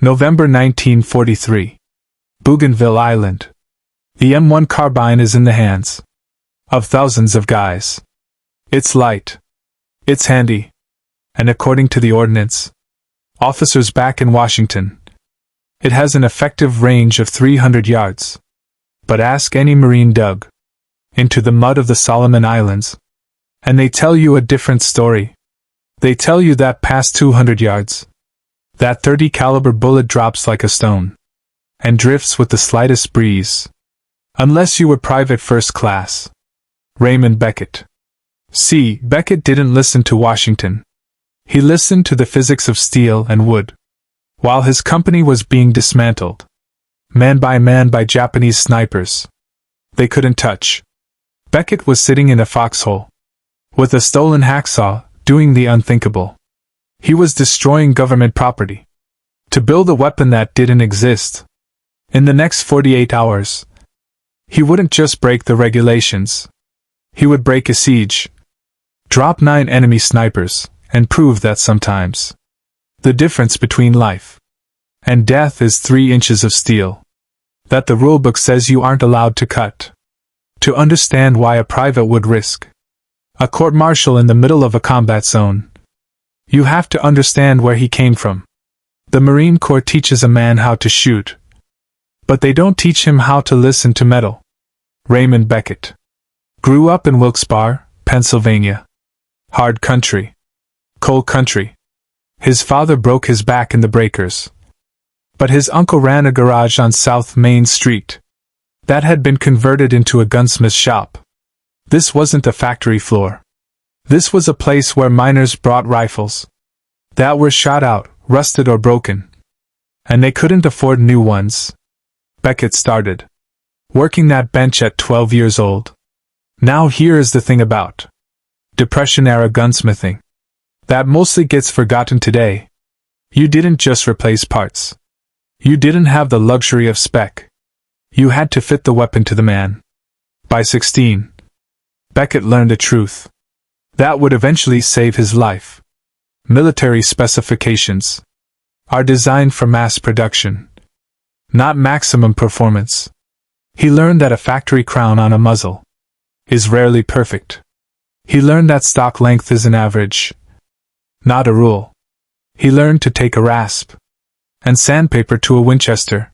November 1943. Bougainville Island. The M1 Carbine is in the hands of thousands of guys. It's light. It's handy. And according to the ordnance officers back in Washington, it has an effective range of 300 yards. But ask any Marine dug into the mud of the Solomon Islands, and they tell you a different story. They tell you that past 200 yards, that .30 caliber bullet drops like a stone and drifts with the slightest breeze. Unless you were private first class. Raymond Beckett. See, Beckett didn't listen to Washington. He listened to the physics of steel and wood. While his company was being dismantled, man by Japanese snipers they couldn't touch, Beckett was sitting in a foxhole with a stolen hacksaw, doing the unthinkable. He was destroying government property to build a weapon that didn't exist. In the next 48 hours, he wouldn't just break the regulations. He would break a siege, drop 9 enemy snipers, and prove that sometimes the difference between life and death is 3 inches of steel that the rulebook says you aren't allowed to cut. To understand why a private would risk a court-martial in the middle of a combat zone, you have to understand where he came from. The Marine Corps teaches a man how to shoot, but they don't teach him how to listen to metal. Raymond Beckett grew up in Wilkes-Barre, Pennsylvania. Hard country. Cold country. His father broke his back in the breakers, but his uncle ran a garage on South Main Street that had been converted into a gunsmith shop. This wasn't a factory floor. This was a place where miners brought rifles that were shot out, rusted or broken, and they couldn't afford new ones. Beckett started working that bench at 12 years old. Now here is the thing about Depression-era gunsmithing that mostly gets forgotten today. You didn't just replace parts. You didn't have the luxury of spec. You had to fit the weapon to the man. By 16, Beckett learned the truth that would eventually save his life. Military specifications are designed for mass production, not maximum performance. He learned that a factory crown on a muzzle is rarely perfect. He learned that stock length is an average, not a rule. He learned to take a rasp and sandpaper to a Winchester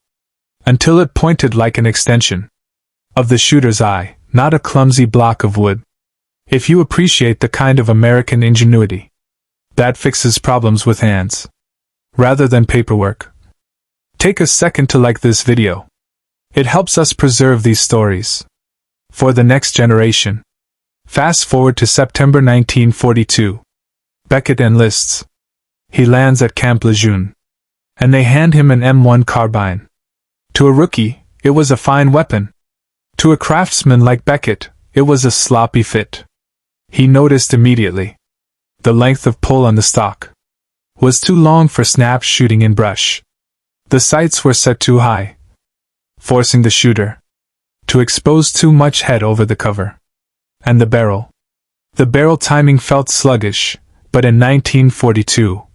until it pointed like an extension of the shooter's eye, not a clumsy block of wood. If you appreciate the kind of American ingenuity that fixes problems with hands rather than paperwork, take a second to like this video. It helps us preserve these stories for the next generation. Fast forward to September 1942. Beckett enlists. He lands at Camp Lejeune, and they hand him an M1 carbine. To a rookie, it was a fine weapon. To a craftsman like Beckett, it was a sloppy fit. He noticed immediately. The length of pull on the stock was too long for snap shooting in brush. The sights were set too high, forcing the shooter to expose too much head over the cover. And the barrel timing felt sluggish, but in 1942,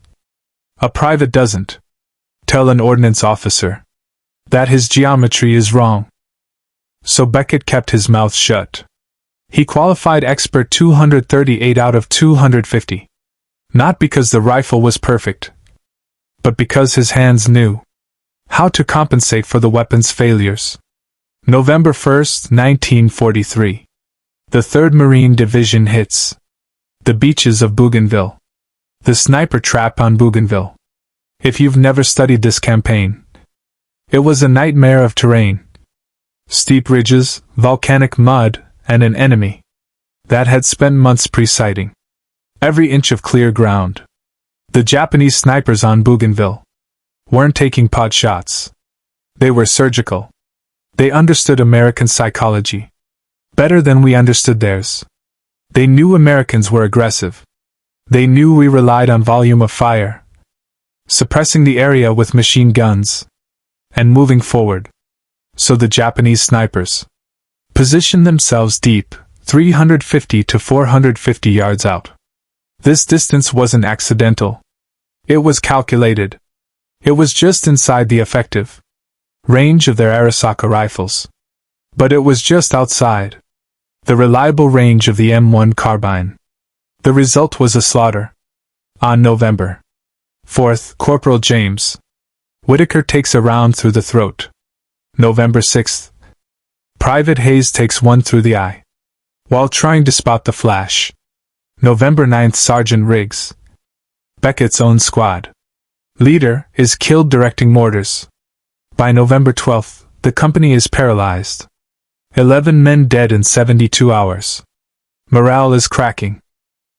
a private doesn't tell an ordnance officer that his geometry is wrong. So Beckett kept his mouth shut. He qualified expert 238 out of 250. Not because the rifle was perfect, but because his hands knew how to compensate for the weapon's failures. November 1st, 1943. The 3rd Marine Division hits the beaches of Bougainville. The sniper trap on Bougainville. If you've never studied this campaign, it was a nightmare of terrain. Steep ridges, volcanic mud, and an enemy that had spent months pre-sighting every inch of clear ground. The Japanese snipers on Bougainville weren't taking pot shots. They were surgical. They understood American psychology better than we understood theirs. They knew Americans were aggressive. They knew we relied on volume of fire, suppressing the area with machine guns, and moving forward. So the Japanese snipers positioned themselves deep, 350 to 450 yards out. This distance wasn't accidental. It was calculated. It was just inside the effective range of their Arasaka rifles. But it was just outside the reliable range of the M1 carbine. The result was a slaughter. On November 4th, Corporal James Whitaker takes a round through the throat. November 6th, Private Hayes takes one through the eye while trying to spot the flash. November 9th, Sergeant Riggs, Beckett's own squad leader, is killed directing mortars. By November 12th, the company is paralyzed. 11 men dead in 72 hours. Morale is cracking.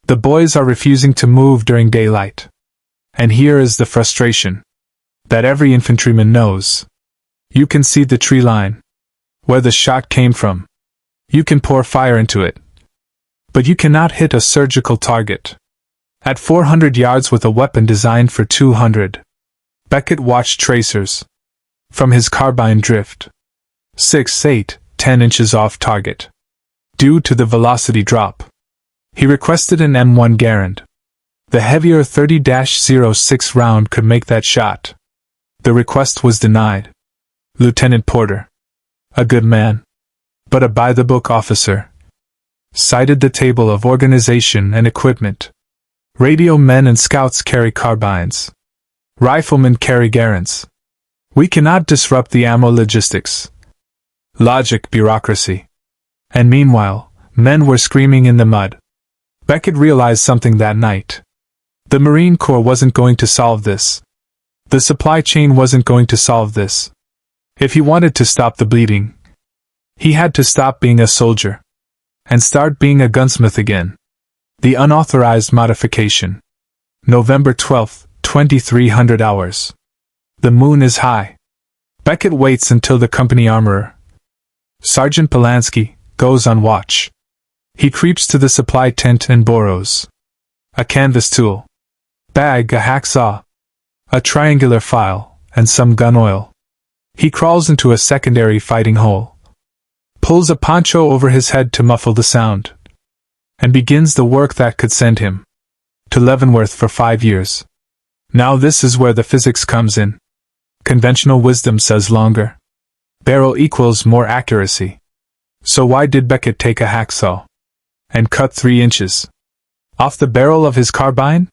The boys are refusing to move during daylight. And here is the frustration that every infantryman knows. You can see the tree line where the shot came from. You can pour fire into it. But you cannot hit a surgical target. At 400 yards with a weapon designed for 200. Beckett watched tracers from his carbine drift 6, 8, 10 inches off target. Due to the velocity drop, he requested an M1 Garand. The heavier 30-06 round could make that shot. The request was denied. Lieutenant Porter, a good man, but a by-the-book officer, cited the table of organization and equipment. Radio men and scouts carry carbines. Riflemen carry Garands. We cannot disrupt the ammo logistics. Logic, bureaucracy. And meanwhile, men were screaming in the mud. Beckett realized something that night. The Marine Corps wasn't going to solve this. The supply chain wasn't going to solve this. If he wanted to stop the bleeding, he had to stop being a soldier and start being a gunsmith again. The unauthorized modification. November 12th, 2300 hours. The moon is high. Beckett waits until the company armorer, Sergeant Polanski, goes on watch. He creeps to the supply tent and borrows a canvas tool bag, a hacksaw, a triangular file, and some gun oil. He crawls into a secondary fighting hole, pulls a poncho over his head to muffle the sound, and begins the work that could send him to Leavenworth for 5 years. Now this is where the physics comes in. Conventional wisdom says longer barrel equals more accuracy. So why did Beckett take a hacksaw and cut 3 inches off the barrel of his carbine?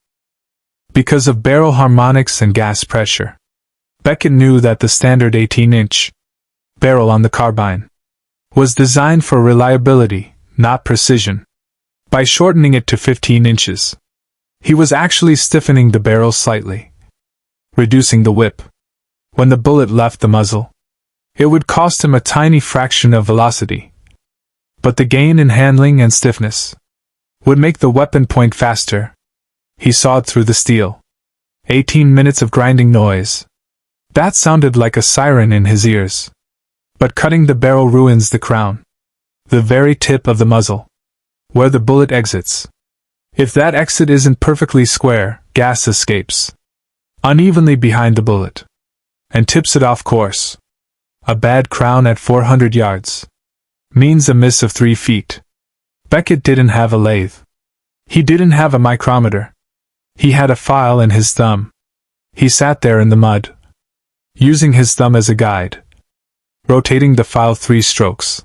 Because of barrel harmonics and gas pressure. Beckett knew that the standard 18-inch barrel on the carbine was designed for reliability, not precision. By shortening it to 15 inches, he was actually stiffening the barrel slightly, reducing the whip. When the bullet left the muzzle, it would cost him a tiny fraction of velocity. But the gain in handling and stiffness would make the weapon point faster. He sawed through the steel. 18 minutes of grinding noise. That sounded like a siren in his ears. But cutting the barrel ruins the crown, the very tip of the muzzle, where the bullet exits. If that exit isn't perfectly square, gas escapes unevenly behind the bullet and tips it off course. A bad crown at 400 yards means a miss of 3 feet. Beckett didn't have a lathe. He didn't have a micrometer. He had a file in his thumb. He sat there in the mud, using his thumb as a guide, rotating the file 3 strokes,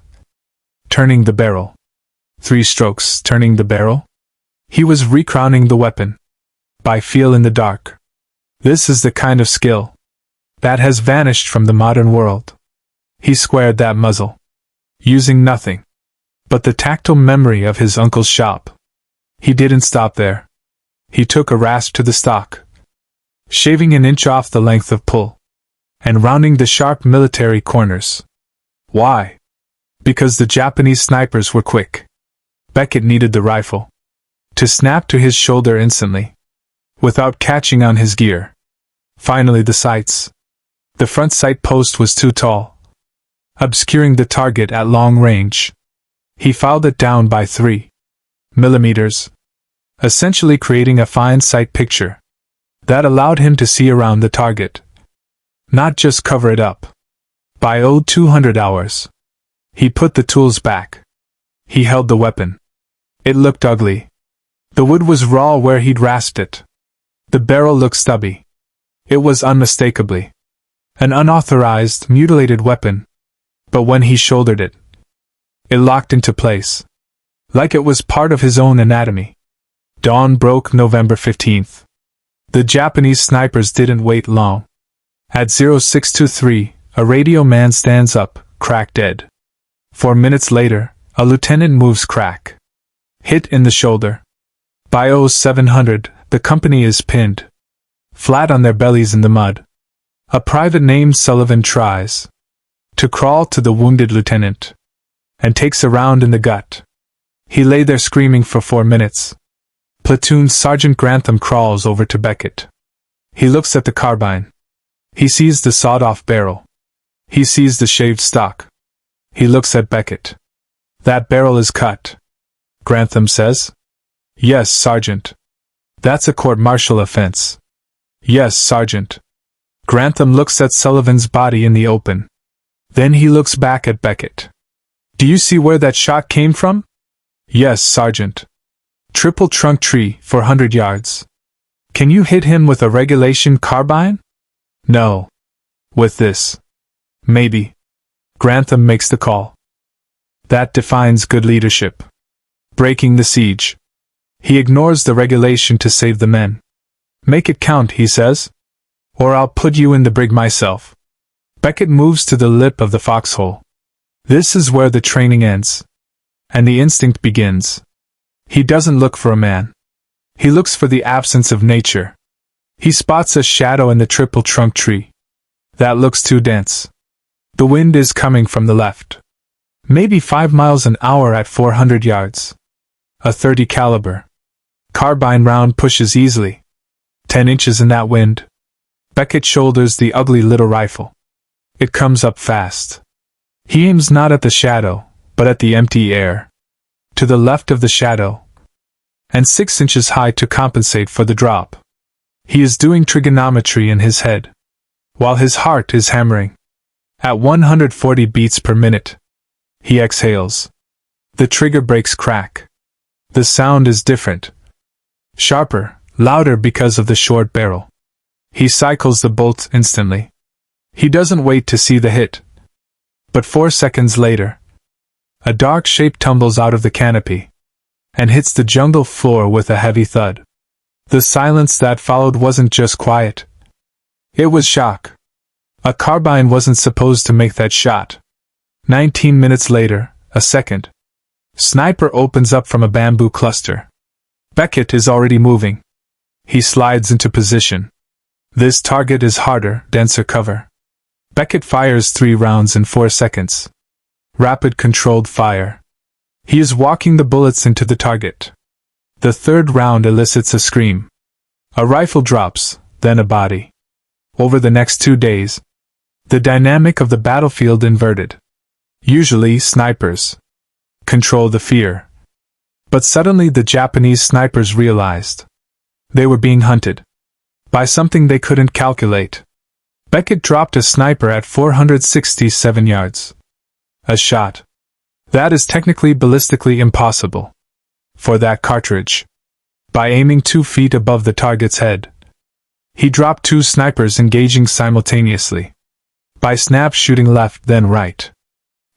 turning the barrel. 3 strokes, turning the barrel? He was recrowning the weapon by feel in the dark. This is the kind of skill that has vanished from the modern world. He squared that muzzle, using nothing but the tactile memory of his uncle's shop. He didn't stop there. He took a rasp to the stock, shaving an inch off the length of pull, and rounding the sharp military corners. Why? Because the Japanese snipers were quick. Beckett needed the rifle to snap to his shoulder instantly, without catching on his gear. Finally the sights. The front sight post was too tall, obscuring the target at long range. He filed it down by 3 millimeters, essentially creating a fine sight picture that allowed him to see around the target, not just cover it up. By 0200 hours, he put the tools back. He held the weapon. It looked ugly. The wood was raw where he'd rasped it. The barrel looked stubby. It was unmistakably an unauthorized, mutilated weapon, but when he shouldered it, it locked into place, like it was part of his own anatomy. Dawn broke November 15th. The Japanese snipers didn't wait long. At 0623, a radio man stands up, crack dead. 4 minutes later, a lieutenant moves crack. Hit in the shoulder. By 0700, the company is pinned, flat on their bellies in the mud. A private named Sullivan tries to crawl to the wounded lieutenant and takes a round in the gut. He lay there screaming for 4 minutes. Platoon Sergeant Grantham crawls over to Beckett. He looks at the carbine. He sees the sawed-off barrel. He sees the shaved stock. He looks at Beckett. That barrel is cut. Grantham says. Yes, Sergeant. That's a court-martial offense. Yes, Sergeant. Grantham looks at Sullivan's body in the open. Then he looks back at Beckett. Do you see where that shot came from? Yes, Sergeant. Triple trunk tree, 400 yards. Can you hit him with a regulation carbine? No. With this. Maybe. Grantham makes the call. That defines good leadership. Breaking the siege. He ignores the regulation to save the men. Make it count, he says. Or I'll put you in the brig myself. Beckett moves to the lip of the foxhole. This is where the training ends. And the instinct begins. He doesn't look for a man. He looks for the absence of nature. He spots a shadow in the triple trunk tree. That looks too dense. The wind is coming from the left. Maybe 5 miles an hour at 400 yards. A .30 caliber. Carbine round pushes easily. 10 inches in that wind. Beckett shoulders the ugly little rifle. It comes up fast. He aims not at the shadow, but at the empty air. To the left of the shadow. And 6 inches high to compensate for the drop. He is doing trigonometry in his head, while his heart is hammering. At 140 beats per minute. He exhales. The trigger breaks crack. The sound is different. Sharper, louder because of the short barrel. He cycles the bolts instantly. He doesn't wait to see the hit. But 4 seconds later, a dark shape tumbles out of the canopy and hits the jungle floor with a heavy thud. The silence that followed wasn't just quiet. It was shock. A carbine wasn't supposed to make that shot. 19 minutes later, a second sniper opens up from a bamboo cluster. Beckett is already moving. He slides into position. This target is harder, denser cover. Beckett fires 3 rounds in 4 seconds. Rapid controlled fire. He is walking the bullets into the target. The 3rd round elicits a scream. A rifle drops, then a body. Over the next 2 days, the dynamic of the battlefield inverted. Usually snipers control the fear. But suddenly the Japanese snipers realized they were being hunted by something they couldn't calculate. Beckett dropped a sniper at 467 yards. A shot. That is technically ballistically impossible. For that cartridge. By aiming 2 feet above the target's head. He dropped 2 snipers engaging simultaneously. By snap shooting left then right.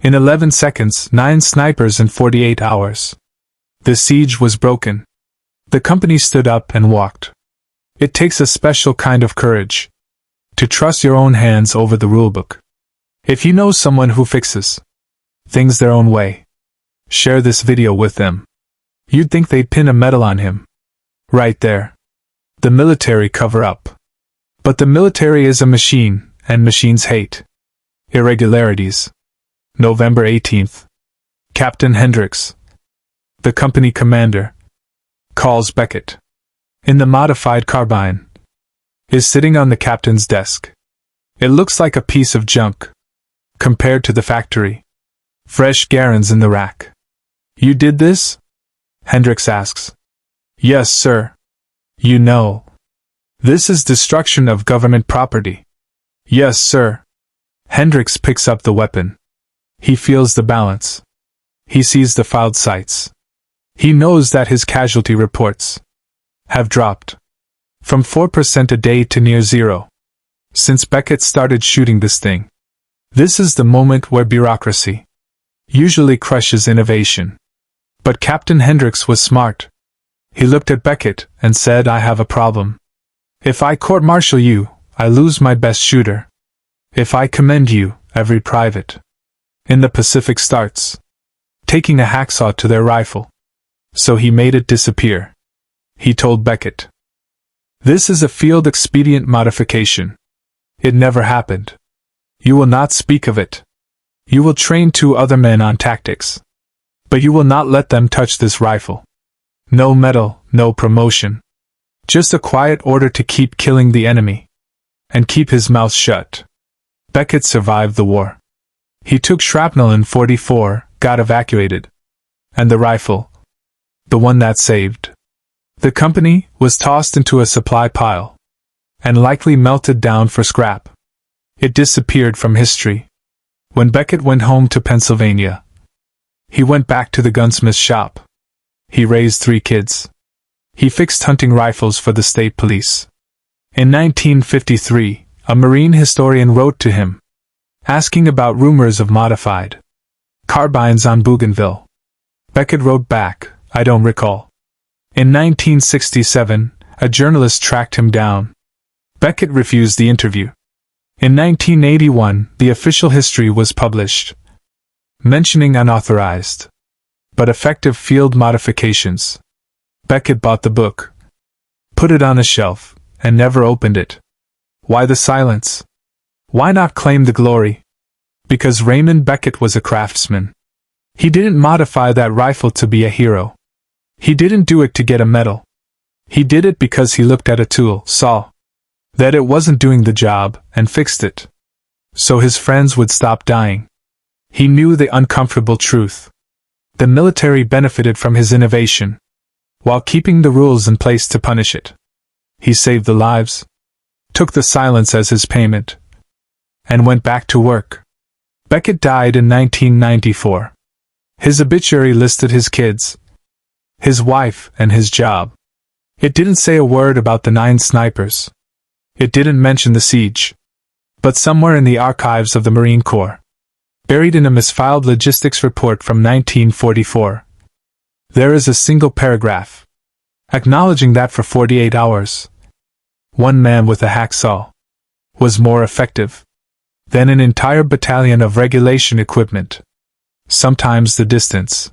In 11 seconds, 9 snipers in 48 hours. The siege was broken. The company stood up and walked. It takes a special kind of courage to trust your own hands over the rulebook. If you know someone who fixes things their own way, share this video with them. You'd think they'd pin a medal on him. Right there. The military cover-up. But the military is a machine, and machines hate irregularities. November 18th. Captain Hendricks, the company commander, calls Beckett. In the modified carbine. Is sitting on the captain's desk. It looks like a piece of junk compared to the factory. Fresh Garens in the rack. You did this? Hendricks asks. Yes, sir. You know. This is destruction of government property. Yes, sir. Hendricks picks up the weapon. He feels the balance. He sees the filed sights. He knows that his casualty reports have dropped from 4% a day to near 0. since Beckett started shooting this thing. This is the moment where bureaucracy usually crushes innovation. But Captain Hendricks was smart. He looked at Beckett and said, "I have a problem. If I court-martial you, I lose my best shooter. If I commend you, every private in the Pacific starts taking a hacksaw to their rifle." So he made it disappear. He told Beckett, "This is a field expedient modification. It never happened. You will not speak of it. You will train 2 other men on tactics. But you will not let them touch this rifle. No medal, no promotion. Just a quiet order to keep killing the enemy. And keep his mouth shut." Beckett survived the war. He took shrapnel in 44, got evacuated. And the rifle, the one that saved the company, was tossed into a supply pile and likely melted down for scrap. It disappeared from history. When Beckett went home to Pennsylvania, he went back to the gunsmith's shop. He raised 3 kids. He fixed hunting rifles for the state police. In 1953, a Marine historian wrote to him, asking about rumors of modified carbines on Bougainville. Beckett wrote back, "I don't recall." In 1967, a journalist tracked him down. Beckett refused the interview. In 1981, the official history was published, mentioning unauthorized but effective field modifications. Beckett bought the book, put it on a shelf, and never opened it. Why the silence? Why not claim the glory? Because Raymond Beckett was a craftsman. He didn't modify that rifle to be a hero. He didn't do it to get a medal. He did it because he looked at a tool, saw that it wasn't doing the job, and fixed it. So his friends would stop dying. He knew the uncomfortable truth. The military benefited from his innovation, while keeping the rules in place to punish it. He saved the lives, took the silence as his payment, and went back to work. Beckett died in 1994. His obituary listed his kids, his wife, and his job. It didn't say a word about the 9 snipers. It didn't mention the siege. But somewhere in the archives of the Marine Corps, buried in a misfiled logistics report from 1944, there is a single paragraph, acknowledging that for 48 hours, 1 man with a hacksaw was more effective than an entire battalion of regulation equipment. Sometimes the distance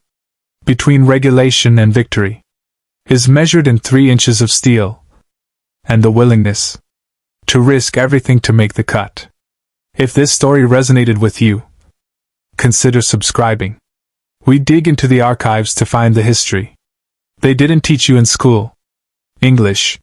between regulation and victory is measured in 3 inches of steel, and the willingness to risk everything to make the cut. If this story resonated with you, consider subscribing. We dig into the archives to find the history they didn't teach you in school. English.